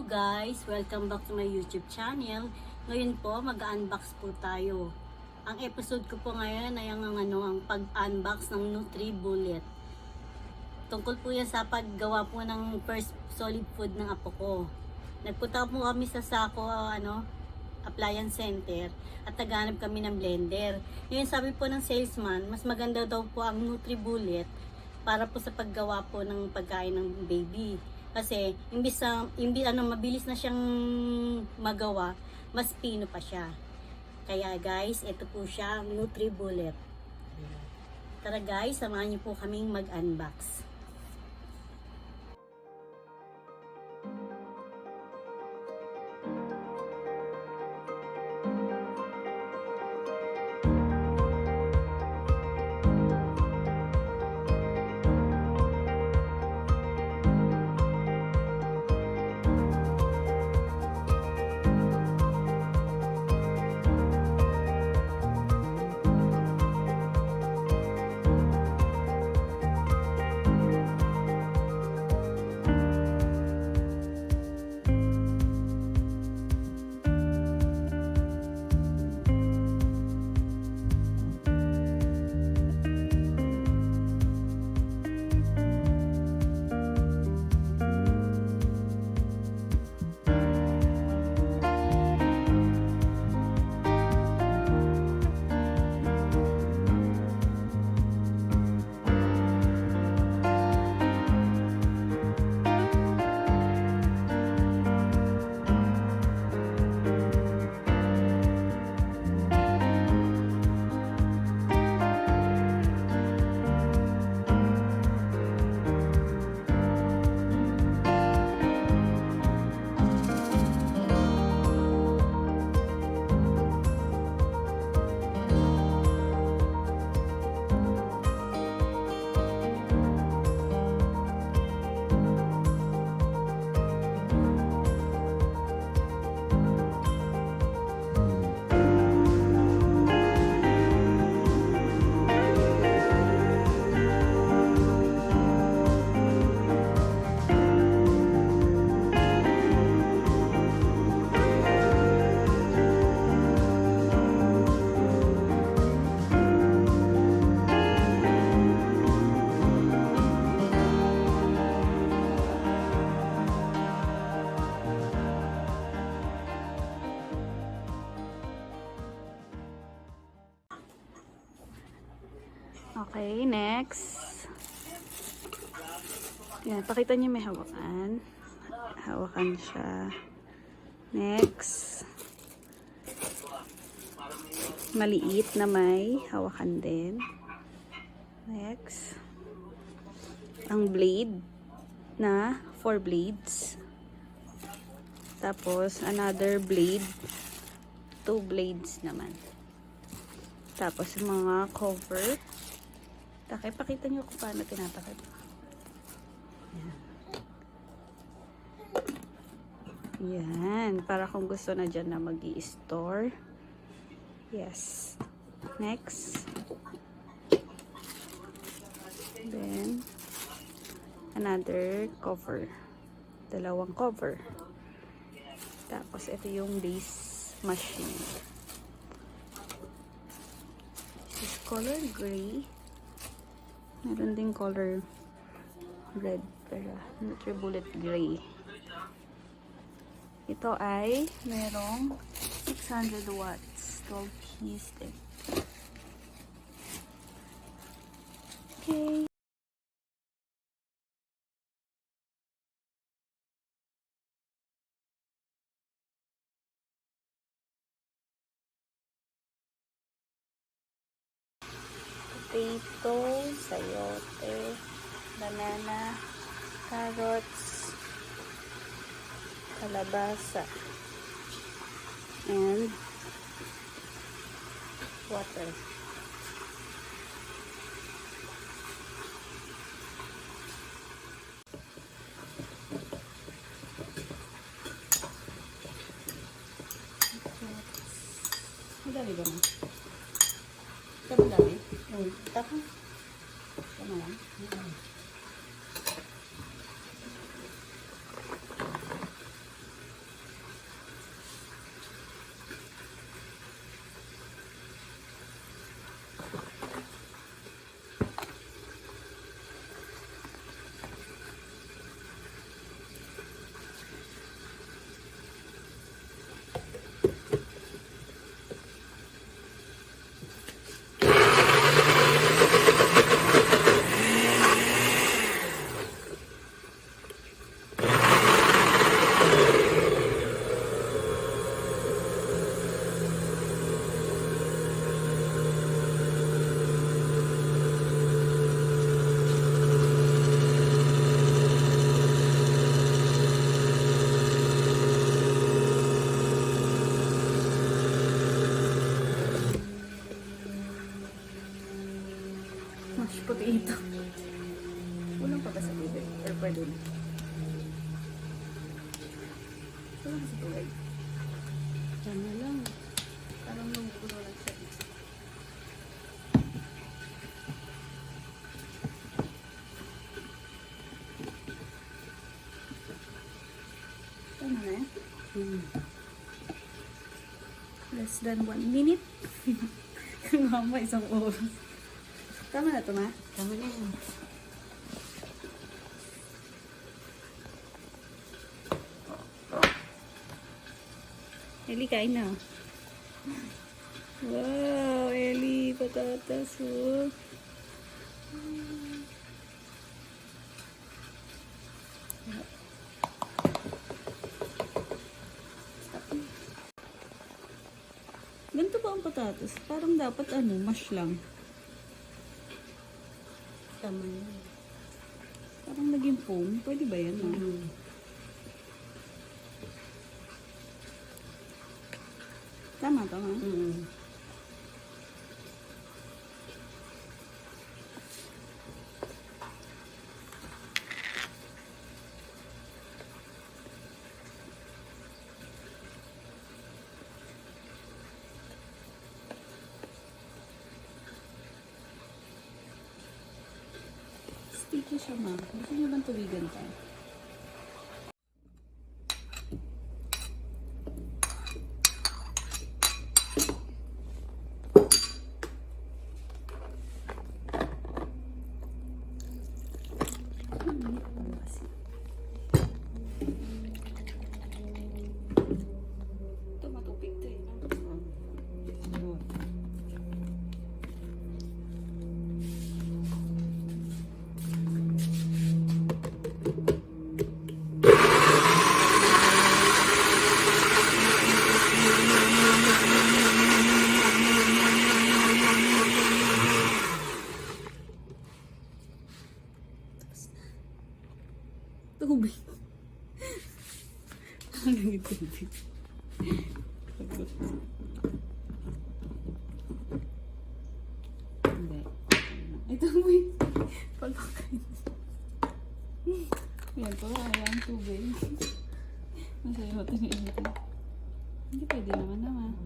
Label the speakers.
Speaker 1: Hello guys! Welcome back to my YouTube channel. Ngayon po, mag-unbox po tayo. Ang episode ko po ngayon ay ang pag-unbox ng Nutribullet. Tungkol po yan sa paggawa po ng first solid food ng apo ko. Nagpunta po kami sa Sako Appliance Center at naghanap kami ng blender. Ngayon sabi po ng salesman, mas maganda daw po ang Nutribullet para po sa paggawa po ng pagkain ng baby. Kasi imbis mabilis na siyang magawa, mas pino pa siya. Kaya guys, ito po siya, Nutribullet. Tara guys, samahan niyo po kaming mag-unbox. Okay, next. Yan, pakita niyo may hawakan. Hawakan siya. Next. Maliit na may hawakan din. Next. Ang blade na 4 blades. Tapos, another blade. 2 blades naman. Tapos, mga cover. Takay, pakita nyo kung paano tinatakip. Yan. Yan. Para kung gusto na dyan na mag-i-store. Yes. Next. Then, another cover. Dalawang cover. Tapos, ito yung base machine. This is color gray. Meron din color red, pero Nutribullet gray. Ito ay merong 600 watts 12 keys stick. Okay. Potato, sayote, banana, carrots, kalabasa, and water. Madali ba na? Ito madali? Tapos, ito na lang.
Speaker 2: mashed potato. Kulang pa ba sa tubig? Or pwede na? Kulang sa tubig.
Speaker 1: Tama lang.
Speaker 2: Parang nagugulo lang siya. Tama na eh? Less than 1 minute. Mama, isang oras. Tama na ito, ma?
Speaker 1: Tama na yan.
Speaker 2: Eli, kain na. Wow, Eli, patatas, oh. Ganito ba ang patatas? Parang dapat mash lang.
Speaker 1: Tama na yan.
Speaker 2: Parang naging foam. Pwede ba yan? Tama, tama. Sticky siya, ma. Gusto niyo bang tubigan tayo? Ito, matupig to eh. Tubig. Ano yung tubig? Hindi. Ito mo yung pagkakain. Yan po, ayan, tubig. Masaya ko ito. Hindi pwede naman naman.